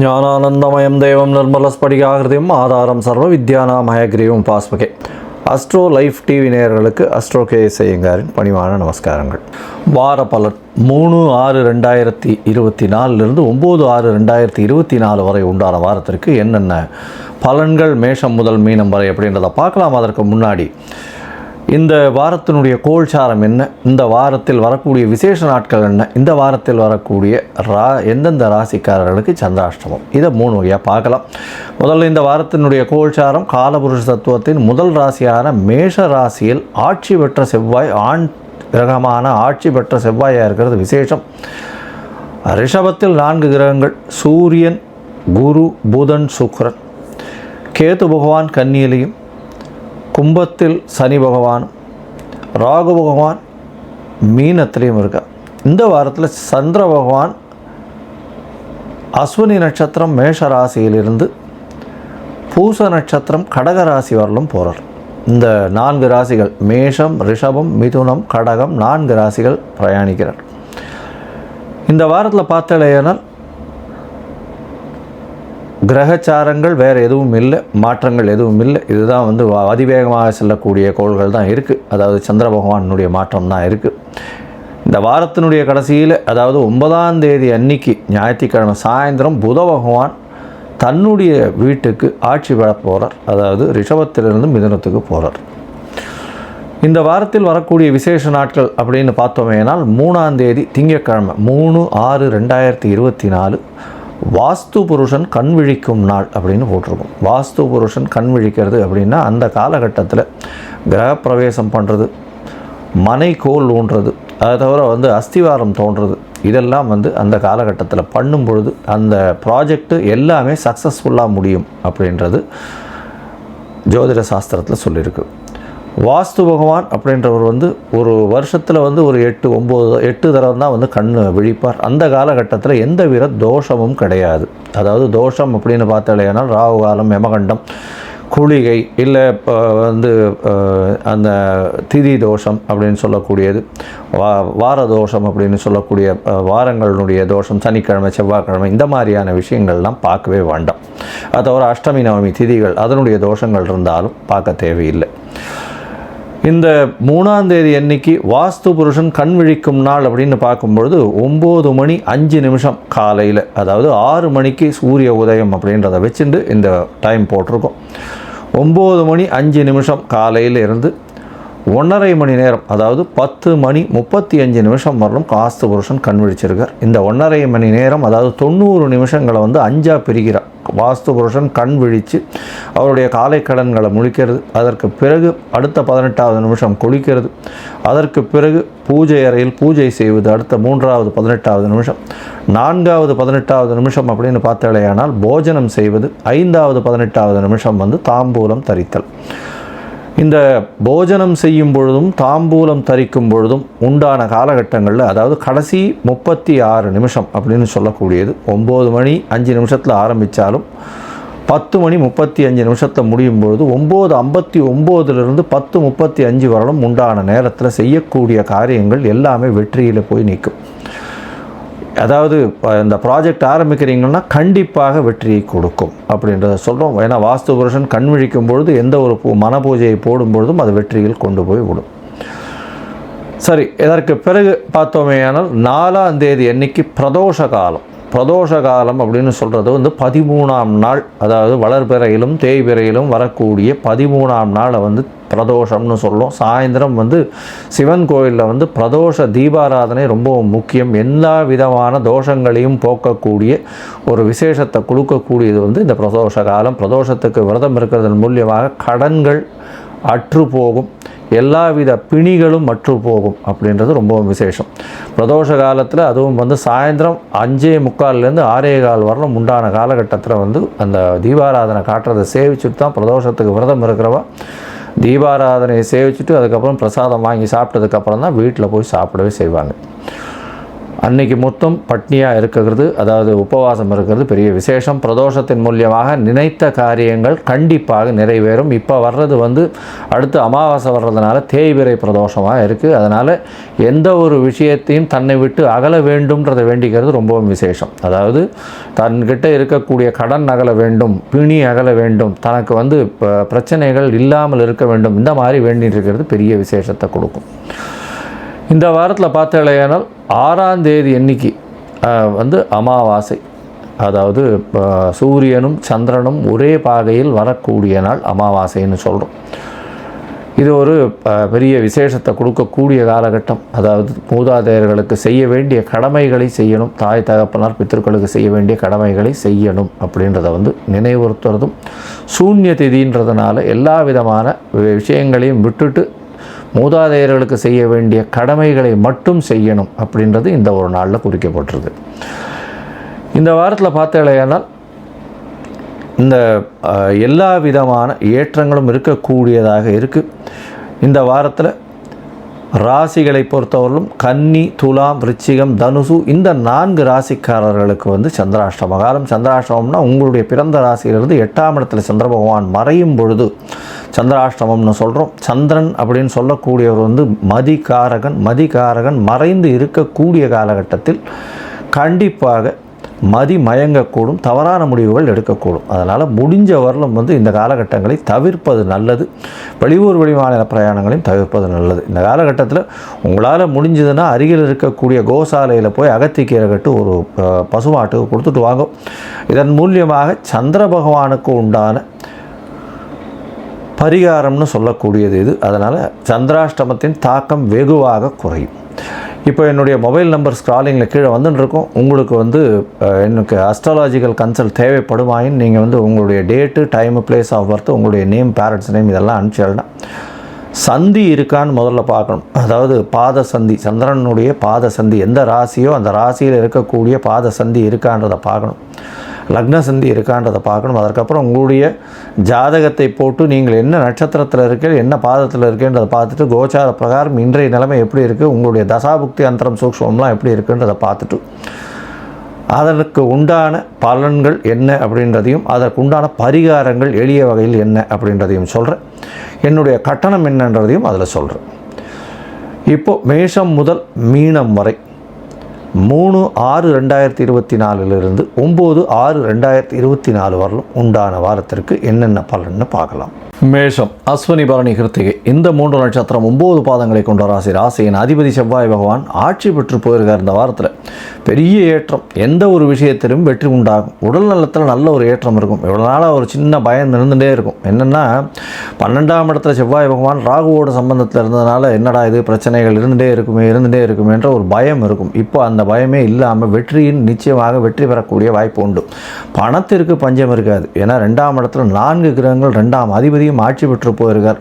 ஞானானந்தமயம் தேவம் நிர்மலஸ்படிகாகிருதியும் ஆதாரம் சர்வ வித்யானாமயக்ரீவம் பாஸ்மகே. அஸ்ட்ரோ லைஃப் டிவி நேயர்களுக்கு அஸ்ட்ரோ கே ஐயங்காரின் பணிவான நமஸ்காரங்கள். வார பலன் 3/6/2024 9/6/2024 வரை உண்டான வாரத்திற்கு என்னென்ன பலன்கள் மேஷம் முதல் மீனம் வரை அப்படின்றத பார்க்கலாம். அதற்கு முன்னாடி இந்த வாரத்தினுடைய கோல்சாரம் என்ன, இந்த வாரத்தில் வரக்கூடிய விசேஷ நாட்கள் என்ன, இந்த வாரத்தில் வரக்கூடிய எந்தெந்த ராசிக்காரர்களுக்கு சந்திராஷ்டமம், இதை 3 வகையாக பார்க்கலாம். முதல்ல இந்த வாரத்தினுடைய கோல்சாரம் காலபுருஷ தத்துவத்தின் முதல் ராசியான மேஷ ராசியில் ஆட்சி பெற்ற செவ்வாய், ஆண் கிரகமான ஆட்சி பெற்ற செவ்வாயாக இருக்கிறது விசேஷம். ரிஷபத்தில் 4 கிரகங்கள், சூரியன், குரு, புதன், சுக்கிரன். கேது பகவான் கன்னியிலையும், கும்பத்தில் சனி பகவான், ராகு பகவான் மீனத்திலையும் இருக்கா. இந்த வாரத்தில் சந்திர பகவான் அஸ்வினி நட்சத்திரம் மேஷ ராசியிலிருந்து பூச நட்சத்திரம் கடக ராசி வரலும் போகிறார். இந்த 4 ராசிகள் மேஷம், ரிஷபம், மிதுனம், கடகம் 4 ராசிகள் பிரயாணிக்கிறார். இந்த வாரத்தில் பார்த்தாலேனால் கிரகச்சாரங்கள் வேறு எதுவும் இல்லை, மாற்றங்கள் எதுவும் இல்லை. இதுதான் அதிவேகமாக செல்லக்கூடிய கோள்கள் தான் இருக்குது. அதாவது சந்திர பகவானுடைய மாற்றம் தான் இருக்குது. இந்த வாரத்தினுடைய கடைசியில், அதாவது 9ஆம் தேதி அன்னைக்கு ஞாயிற்றுக்கிழமை சாயந்தரம் புத பகவான் தன்னுடைய வீட்டுக்கு ஆட்சி பெற போகிறார். அதாவது ரிஷபத்திலிருந்து மிதுனத்துக்கு போகிறார். இந்த வாரத்தில் வரக்கூடிய விசேஷ நாட்கள் அப்படின்னு பார்த்தோமேனால் 3ஆம் தேதி திங்கட்கிழமை 3/6/2024 வாஸ்து புருஷன் கண் விழிக்கும் நாள் அப்படின்னு போட்டிருக்கும். வாஸ்து புருஷன் கண் விழிக்கிறது அப்படின்னா அந்த காலகட்டத்தில் கிரகப்பிரவேசம் பண்ணுறது, மனை கோல் ஊன்றது, அதை தவிர அஸ்திவாரம் தோன்றது, இதெல்லாம் அந்த காலகட்டத்தில் பண்ணும் பொழுது அந்த ப்ராஜெக்டு எல்லாமே சக்ஸஸ்ஃபுல்லாக முடியும் அப்படின்றது ஜோதிட சாஸ்திரத்தில் சொல்லியிருக்கு. வாஸ்து பகவான் அப்படின்றவர் ஒரு வருஷத்தில் ஒரு 8 தடவை தான் கண் விழிப்பார். அந்த காலகட்டத்தில் எந்த வித தோஷமும் கிடையாது. அதாவது தோஷம் அப்படின்னு பார்த்தாலேனால் ராகு காலம், யமகண்டம், குளிகை, இல்லை அந்த திதி தோஷம் அப்படின்னு சொல்லக்கூடியது, வார தோஷம் அப்படின்னு சொல்லக்கூடிய வாரங்களுடைய தோஷம், சனிக்கிழமை, செவ்வாய்க்கிழமை, இந்த மாதிரியான விஷயங்கள்லாம் பார்க்கவே வேண்டாம். அது தவிர அஷ்டமி, நவமி திதிகள் அதனுடைய தோஷங்கள் இருந்தாலும் பார்க்க தேவையில்லை. இந்த 3ஆம் தேதி அன்னைக்கு வாஸ்து புருஷன் கண் விழிக்கும் நாள் அப்படின்னு பார்க்கும்பொழுது 9:05 காலையில், அதாவது 6 மணிக்கு சூரிய உதயம் அப்படின்றத வச்சுட்டு இந்த டைம் போட்டிருக்கோம். 9:05 காலையில் இருந்து 1.5 மணி நேரம், அதாவது 10:35 வரலும் வாஸ்து புருஷன் கண் விழிச்சிருக்கார். இந்த 1.5 மணி நேரம், அதாவது 90 நிமிஷங்களை 5ஆக பிரிக்கிறார். வாஸ்து புருஷன் கண் விழித்து அவருடைய காலை கடன்களை முழிக்கிறது, அதற்கு பிறகு அடுத்த 18வது நிமிஷம் குளிக்கிறது, அதற்கு பிறகு பூஜை அறையில் பூஜை செய்வது அடுத்த 3வது 18வது நிமிஷம், 4வது 18வது நிமிஷம் அப்படின்னு பார்த்தாலேயானால் போஜனம் செய்வது, 5வது 18வது நிமிஷம் தாம்பூலம் தரித்தல். இந்த போஜனம் செய்யும் பொழுதும் தாம்பூலம் தரிக்கும் பொழுதும் உண்டான காலகட்டங்களில், அதாவது கடைசி 36 நிமிஷம் அப்படின்னு சொல்லக்கூடியது 9:05 ஆரம்பித்தாலும் 10:35 முடியும் பொழுது 9:59 10:35 வரலும் உண்டான நேரத்தில் செய்யக்கூடிய காரியங்கள் எல்லாமே வெற்றியில் போய் நிற்கும். அதாவது இந்த ப்ராஜெக்ட் ஆரம்பிக்கிறீங்கன்னா கண்டிப்பாக வெற்றியை கொடுக்கும் அப்படின்றத சொல்கிறோம். ஏன்னா வாஸ்து புருஷன் கண் விழிக்கும் பொழுது எந்த ஒரு மன பூஜையை போடும் பொழுதும் அது வெற்றியில் கொண்டு போய் விடும். சரி, இதற்கு பிறகு பார்த்தோமேயானால் 4ஆம் தேதி அன்னைக்கு பிரதோஷ காலம். பிரதோஷ காலம் அப்படின்னு சொல்கிறது 13ஆம் நாள், அதாவது வளர்பிறையிலும் தேய்பிறையிலும் வரக்கூடிய 13ஆம் நாளை பிரதோஷம்னு சொல்லும். சாயந்தரம் சிவன் கோயிலில் பிரதோஷ தீபாராதனை ரொம்ப முக்கியம். எல்லா விதமான தோஷங்களையும் போக்கக்கூடிய ஒரு விசேஷத்தை கொடுக்கக்கூடியது இந்த பிரதோஷ காலம். பிரதோஷத்துக்கு விரதம் இருக்கிறதன் மூலியமாக கடன்கள் அற்று போகும், எல்லாவித பிணிகளும் அற்று போகும் அப்படின்றது ரொம்பவும் விசேஷம். பிரதோஷ காலத்தில் அதுவும் சாயந்தரம் 5:45 6:15 வரலும் உண்டான காலகட்டத்தில் அந்த தீபாராதனை காட்டுறதை சேவிச்சுட்டு தான் பிரதோஷத்துக்கு விரதம் இருக்கிறவா தீபாராதனையை சேவிச்சுட்டு அதுக்கப்புறம் பிரசாதம் வாங்கி சாப்பிட்டதுக்கப்புறம் தான் வீட்டில் போய் சாப்பிடவே செய்வாங்க. அன்னைக்கு மொத்தம் பட்னியாக இருக்கிறது, அதாவது உபவாசம் இருக்கிறது பெரிய விசேஷம். பிரதோஷத்தின் மூலியமாக நினைத்த காரியங்கள் கண்டிப்பாக நிறைவேறும். இப்போ வர்றது அடுத்து அமாவாசை வர்றதுனால தேய்பிறை பிரதோஷமாக இருக்குது. அதனால் எந்த ஒரு விஷயத்தையும் தன்னை விட்டு அகல வேண்டும்ன்றதை வேண்டிக்கிறது ரொம்பவும் விசேஷம். அதாவது தன்கிட்ட இருக்கக்கூடிய கடன் அகல வேண்டும், பிணி அகல வேண்டும், தனக்கு பிரச்சனைகள் இல்லாமல் இருக்க வேண்டும், இந்த மாதிரி வேண்டிட்டு இருக்கிறது பெரிய விசேஷத்தை கொடுக்கும். இந்த வாரத்தில் பார்த்தீங்களேனால் 6ஆம் தேதி அன்னைக்கு அமாவாசை, அதாவது சூரியனும் சந்திரனும் ஒரே பாகையில் வரக்கூடிய நாள் அமாவாசைன்னு சொல்கிறோம். இது ஒரு பெரிய விசேஷத்தை கொடுக்கக்கூடிய காலகட்டம். அதாவது மூதாதையர்களுக்கு செய்ய வேண்டிய கடமைகளை செய்யணும், தாய் தகப்பனார் பித்தர்களுக்கு செய்ய வேண்டிய கடமைகளை செய்யணும் அப்படின்றத நினைவுறுத்துறதும், சூன்ய திதின்றதுனால எல்லா விதமான விஷயங்களையும் விட்டுட்டு மூதாதையர்களுக்கு செய்ய வேண்டிய கடமைகளை மட்டும் செய்யணும் அப்படின்றது இந்த ஒரு நாளில் குறிக்கப்பட்டிருக்கு. இந்த வாரத்தில் பார்த்தீங்களேனால் இந்த எல்லா விதமான ஏற்றங்களும் இருக்கக்கூடியதாக இருக்குது. இந்த வாரத்தில் ராசிகளை பொறுத்தவரையிலும் கன்னி, துலாம், விருச்சிகம், தனுசு இந்த 4 ராசிக்காரர்களுக்கு சந்திராஷ்டம காலம். சந்திராஷ்டமம்னா உங்களுடைய பிறந்த ராசியிலிருந்து 8ஆம் இடத்துல சந்திர பகவான் மறையும் பொழுது சந்திராஷ்டமம்னு சொல்கிறோம். சந்திரன் அப்படின்னு சொல்லக்கூடியவர் மதிகாரகன் மறைந்து இருக்கக்கூடிய காலகட்டத்தில் கண்டிப்பாக மதி மயங்கக்கூடும், தவறான முடிவுகள் எடுக்கக்கூடும். அதனால் முடிஞ்ச வரலும் இந்த காலகட்டங்களை தவிர்ப்பது நல்லது. வெளியூர் வெளிமாநில பிரயாணங்களையும் தவிர்ப்பது நல்லது. இந்த காலகட்டத்தில் உங்களால் முடிஞ்சதுன்னா அருகில் இருக்கக்கூடிய கோசாலையில் போய் அகத்திக்கீரை கட்டு ஒரு பசுமாட்டுக்கு கொடுத்துட்டு வாங்க. இதன் மூலியமாக சந்திர பகவானுக்கு உண்டான பரிகாரம்னு சொல்லக்கூடியது இது. அதனால் சந்திராஷ்டமத்தின் தாக்கம் வெகுவாக குறையும். இப்போ என்னுடைய மொபைல் நம்பர் ஸ்க்ராலிங்கில் கீழே வந்துட்டுருக்கோம். உங்களுக்கு எனக்கு அஸ்ட்ராலாஜிக்கல் கன்சல்ட் தேவைப்படுமாயின் நீங்கள் உங்களுடைய date, time, place of birth, உங்களுடைய நேம், பேரண்ட்ஸ் நேம் இதெல்லாம் அனுப்பிச்சிடலாம். சந்தி இருக்கான்னு முதல்ல பார்க்கணும். அதாவது பாத சந்தி, சந்திரனுடைய பாத சந்தி எந்த ராசியோ அந்த ராசியில் இருக்கக்கூடிய பாத சந்தி இருக்கான்றதை பார்க்கணும். லக்ன சந்தி இருக்கான்றதை பார்க்கணும். அதற்கப்புறம் உங்களுடைய ஜாதகத்தை போட்டு நீங்கள் என்ன நட்சத்திரத்தில் இருக்க, என்ன பாதத்தில் இருக்குன்றதை பார்த்துட்டு கோச்சார பிரகாரம் இன்றைய நிலைமை எப்படி இருக்குது, உங்களுடைய தசாபுக்தி அந்தரம் சூக்ஷ்மம்லாம் எப்படி இருக்குன்றதை பார்த்துட்டு அதற்கு உண்டான பலன்கள் என்ன அப்படின்றதையும் அதற்கு உண்டான பரிகாரங்கள் எளிய வகையில் என்ன அப்படின்றதையும் சொல்கிறேன். என்னுடைய கட்டணம் என்னன்றதையும் அதில் சொல்கிறேன். இப்போது மேஷம் முதல் மீனம் வரை 3/6/2024 9/6/2024 வரலும் உண்டான வாரத்திற்கு என்னென்ன பலன்னு பார்க்கலாம். மேஷம், அஸ்வினி, பரணி, கிருத்திகை இந்த 3 நட்சத்திரம் 9 பாதங்களை கொண்ட ராசி. ராசியின் அதிபதி செவ்வாய் பகவான் ஆட்சி பெற்று போயிருக்கார். இந்த வாரத்தில் பெரிய ஏற்றம், எந்த ஒரு விஷயத்திலும் வெற்றி உண்டாகும். உடல் நலத்தில் நல்ல ஒரு ஏற்றம் இருக்கும். இவ்வளோ நாளாக ஒரு சின்ன பயம் இருந்துகிட்டே இருக்கும். என்னென்னா 12ஆம் இடத்துல செவ்வாய் பகவான் ராகுவோட சம்பந்தத்தில் இருந்ததுனால என்னடா இது பிரச்சனைகள் இருந்துகிட்டே இருக்குமே என்ற ஒரு பயம் இருக்கும். இப்போ அந்த பயமே இல்லாமல் நிச்சயமாக வெற்றி பெறக்கூடிய வாய்ப்பு உண்டு. பணத்திற்கு பஞ்சம் இருக்காது. ஏன்னா 2ஆம் இடத்துல 4 கிரகங்கள் 2ஆம் அதிபதியும் ஆட்சி பெற்று போயிருக்கார்.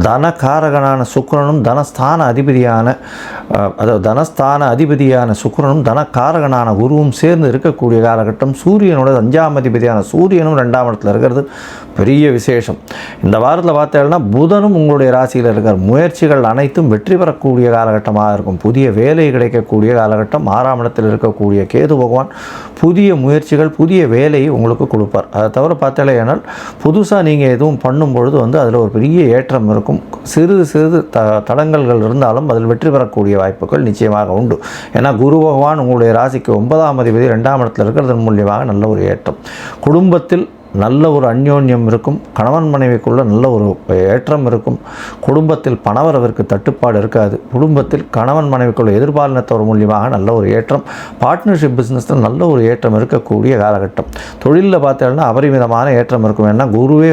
தனகாரகனான சுக்கிரனும் தனஸ்தான அதிபதியான சுக்கிரனும் தனகாரகனான குருவும் சேர்ந்து இருக்கக்கூடிய காலகட்டம். சூரியனோட 5ஆம் அதிபதியான சூரியனும் 2ஆம் இடத்துல இருக்கிறது பெரிய விசேஷம். இந்த வாரத்தில் பார்த்தீங்கன்னா புதனும் உங்களுடைய ராசியில் இருக்கார். முயற்சிகள் அனைத்தும் வெற்றி பெறக்கூடிய காலகட்டமாக இருக்கும். புதிய வேலை கிடைக்கக்கூடிய காலகட்டம். 6ஆம் இடத்தில் இருக்கக்கூடிய கேது பகவான் புதிய முயற்சிகள், புதிய வேலையை உங்களுக்கு கொடுப்பார். அதை தவிர பார்த்தீங்கன்னா புதுசாக நீங்கள் எதுவும் பண்ணும்பொழுது அதில் ஒரு பெரிய ஏற்றம் இருக்கும். சிறிது தடங்கல்கள் இருந்தாலும் அதில் வெற்றி பெறக்கூடிய வாய்ப்புகள் நிச்சயமாக உண்டு. ஏன்னா குரு பகவான் உங்களுடைய ராசிக்கு 9ஆம் அதிபதி 2ஆம் இடத்தில் இருக்கிறதன் மூலியமாக நல்ல ஒரு ஏற்றம். குடும்பத்தில் நல்ல ஒரு அந்யோன்யம் இருக்கும். கணவன் மனைவிக்குள்ள நல்ல ஒரு ஏற்றம் இருக்கும். குடும்பத்தில் பணவரவிற்கு தட்டுப்பாடு இருக்காது. குடும்பத்தில் கணவன் மனைவிக்குள்ள எதிர்பாலினத்தவர் மூலியமாக நல்ல ஒரு ஏற்றம். பார்ட்னர்ஷிப் பிஸ்னஸில் நல்ல ஒரு ஏற்றம் இருக்கக்கூடிய காலகட்டம். தொழிலில் பார்த்தீங்கன்னா அபரிமிதமான ஏற்றம் இருக்கும். ஏன்னா குருவே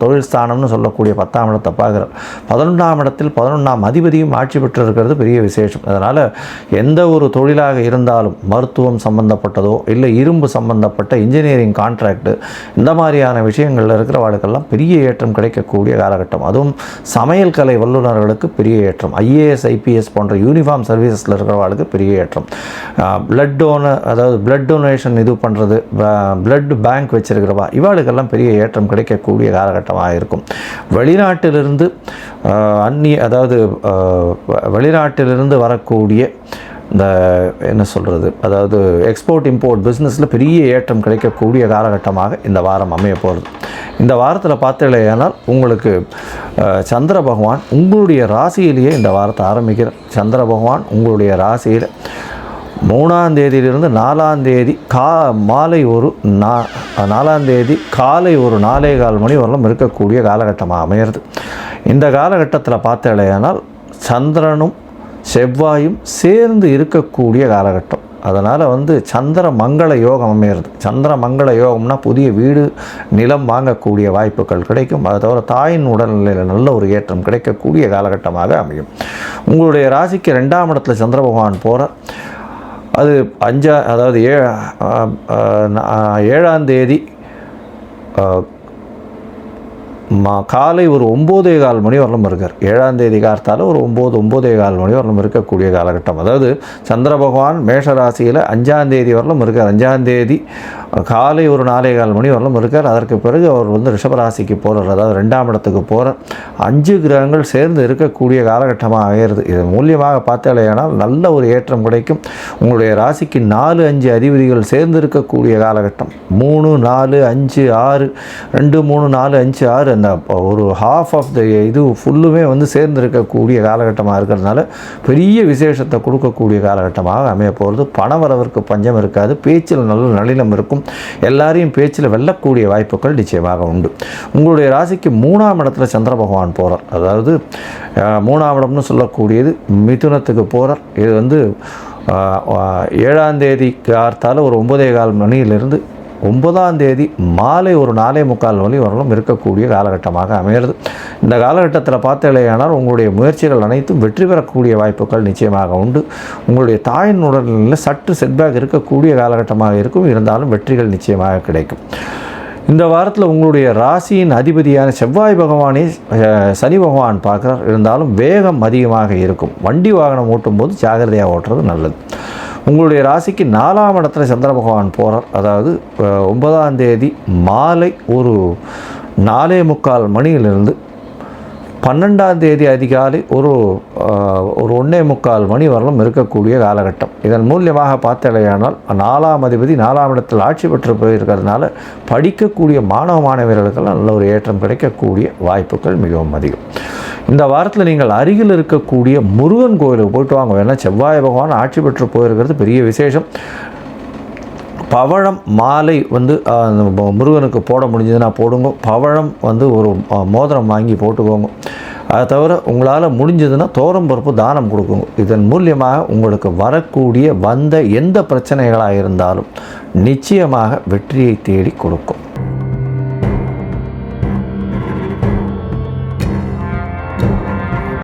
தொழில் ஸ்தானம்னு சொல்லக்கூடிய 10ஆம் இடத்தை பார்க்குறார். 11ஆம் இடத்தில் 11ஆம் அதிபதியும் ஆட்சி பெற்று இருக்கிறது பெரிய விசேஷம். அதனால் எந்த ஒரு தொழிலாக இருந்தாலும் மருத்துவம் சம்பந்தப்பட்டதோ இல்லை இரும்பு சம்பந்தப்பட்ட இன்ஜினியரிங் கான்ட்ராக்டு இந்த மாதிரியான விஷயங்களில் இருக்கிறவாளுக்கெல்லாம் பெரிய ஏற்றம் கிடைக்கக்கூடிய காலகட்டம். அதுவும் சமையல் கலை வல்லுநர்களுக்கு பெரிய ஏற்றம். IAS IPS போன்ற யூனிஃபார்ம் சர்வீசஸில் இருக்கிறவாளுக்கு பெரிய ஏற்றம். பிளட் டொனேஷன் இது பண்ணுறது, பிளட் பேங்க் வச்சிருக்கிறவா இவாளுக்கெல்லாம் பெரிய ஏற்றம் கிடைக்கக்கூடிய காலகட்டமாக இருக்கும். வெளிநாட்டிலிருந்து வெளிநாட்டிலிருந்து வரக்கூடிய இந்த என்ன சொல்கிறது, அதாவது எக்ஸ்போர்ட் இம்போர்ட் பிஸ்னஸில் பெரிய ஏற்றம் கிடைக்கக்கூடிய காலகட்டமாக இந்த வாரம் அமைய போகிறது. இந்த வாரத்தில் பார்த்தீங்களேனால் உங்களுக்கு சந்திர பகவான் உங்களுடைய ராசியிலேயே இந்த வாரத்தை ஆரம்பிக்கிறார். சந்திர பகவான் உங்களுடைய ராசியில் 3ஆம் தேதியிலிருந்து 4ஆம் தேதி மாலை ஒரு 4ஆம் தேதி காலை ஒரு 4:15 மணி வரலும் இருக்கக்கூடிய காலகட்டமாக அமையிறது. இந்த காலகட்டத்தில் பார்த்தீங்களேனால் சந்திரனும் செவ்வாயும் சேர்ந்து இருக்கக்கூடிய காலகட்டம். அதனால் சந்திர மங்கள யோகம் அமையிறது. சந்திர மங்கள யோகம்னா புதிய வீடு நிலம் வாங்கக்கூடிய வாய்ப்புகள் கிடைக்கும். அதை தவிர தாயின் உடல்நிலையில் நல்ல ஒரு ஏற்றம் கிடைக்கக்கூடிய காலகட்டமாக அமையும். உங்களுடைய ராசிக்கு 2ஆம் இடத்துல சந்திர பகவான் போகிறார். அது 7ஆம் தேதி காலை ஒரு 9:15 மணி வரலும் இருக்கார். 7ஆம் தேதி கார்த்தால ஒரு 9-9:15 மணி வரலும் இருக்கக்கூடிய காலகட்டம். அதாவது சந்திர பகவான் மேஷ ராசியில் 5ஆம் தேதி வரலும் இருக்கார். 5ஆம் தேதி காலை ஒரு 4:15 மணி வரலும் இருக்கார். அதற்கு பிறகு அவர் ரிஷபராசிக்கு போகிறார். அதாவது 2ஆம் இடத்துக்கு போகிறார். 5 கிரகங்கள் சேர்ந்து இருக்கக்கூடிய காலகட்டமாக ஆகிறது. இது மூலியமாக பார்த்தாலேயானால் நல்ல ஒரு ஏற்றம் கிடைக்கும். உங்களுடைய ராசிக்கு 4-5 அதிபதிகள் சேர்ந்து இருக்கக்கூடிய காலகட்டம். 3, 4, 5, 6, 2, 3, 4, 5, 6 அந்த ஒரு ஹாஃப் ஆஃப் த இது ஃபுல்லுமே சேர்ந்து இருக்கக்கூடிய காலகட்டமாக இருக்கிறதுனால பெரிய விசேஷத்தை கொடுக்கக்கூடிய காலகட்டமாக அமைய போகிறது. பணவரவிற்கு பஞ்சம் இருக்காது. பேச்சில் நல்ல நளினம் இருக்கும். எல்லாரையும் பேச்சில் வெல்லக்கூடிய வாய்ப்புகள் நிச்சயமாக உண்டு. உங்களுடைய ராசிக்கு 3ஆம் இடத்துல சந்திர பகவான் போகிறார். அதாவது 3ஆம் இடம்னு சொல்லக்கூடியது மிதுனத்துக்கு போகிறார். இது 7ஆம் தேதி கார்த்தால ஒரு 9:15 மணியிலிருந்து 9ஆம் தேதி மாலை ஒரு 4:45 மணி வரலும் இருக்கக்கூடிய காலகட்டமாக அமைகிறது. இந்த காலகட்டத்தில் பார்த்தீங்களேயானால் உங்களுடைய முயற்சிகள் அனைத்தும் வெற்றி பெறக்கூடிய வாய்ப்புகள் நிச்சயமாக உண்டு. உங்களுடைய தாயின் உடல்நிலையில் சற்று செட்பேக் இருக்கக்கூடிய காலகட்டமாக இருக்கும். இருந்தாலும் வெற்றிகள் நிச்சயமாக கிடைக்கும். இந்த வாரத்தில் உங்களுடைய ராசியின் அதிபதியான செவ்வாய் பகவானே சனி பகவான் பார்க்குறார். இருந்தாலும் வேகம் அதிகமாக இருக்கும். வண்டி வாகனம் ஓட்டும்போது ஜாகிரதையாக ஓட்டுறது நல்லது. உங்களுடைய ராசிக்கு 4ஆம் இடத்துல சந்திர பகவான் போகிறார். அதாவது 9ஆம் தேதி மாலை ஒரு 4:45 மணியிலிருந்து 12ஆம் தேதி அதிகாலை ஒரு 1:45 மணி வரலும் இருக்கக்கூடிய காலகட்டம். இதன் மூலியமாக பார்த்தலையானால் 4ஆம் அதிபதி 4ஆம் இடத்தில் ஆட்சி பெற்று போயிருக்கிறதுனால படிக்கக்கூடிய மாணவர்களுக்கெல்லாம் நல்ல ஒரு ஏற்றம் கிடைக்கக்கூடிய வாய்ப்புகள் மிகவும் அதிகம். இந்த வாரத்தில் நீங்கள் அருகில் இருக்கக்கூடிய முருகன் கோயிலுக்கு போய்ட்டு வாங்க. ஏன்னா செவ்வாய் பகவான் ஆட்சி பெற்று போயிருக்கிறது பெரிய விசேஷம். பவழம் மாலை முருகனுக்கு போட முடிஞ்சதுன்னா போடுங்க. பவழம் ஒரு மோதிரம் வாங்கி போட்டுக்கோங்க. அதை தவிர உங்களால் முடிஞ்சதுன்னா தோரம் பருப்பு தானம் கொடுக்குங்க. இதன் மூலியமாக உங்களுக்கு வரக்கூடிய எந்த பிரச்சனைகளாக இருந்தாலும் நிச்சயமாக வெற்றியை தேடி கொடுக்கும்.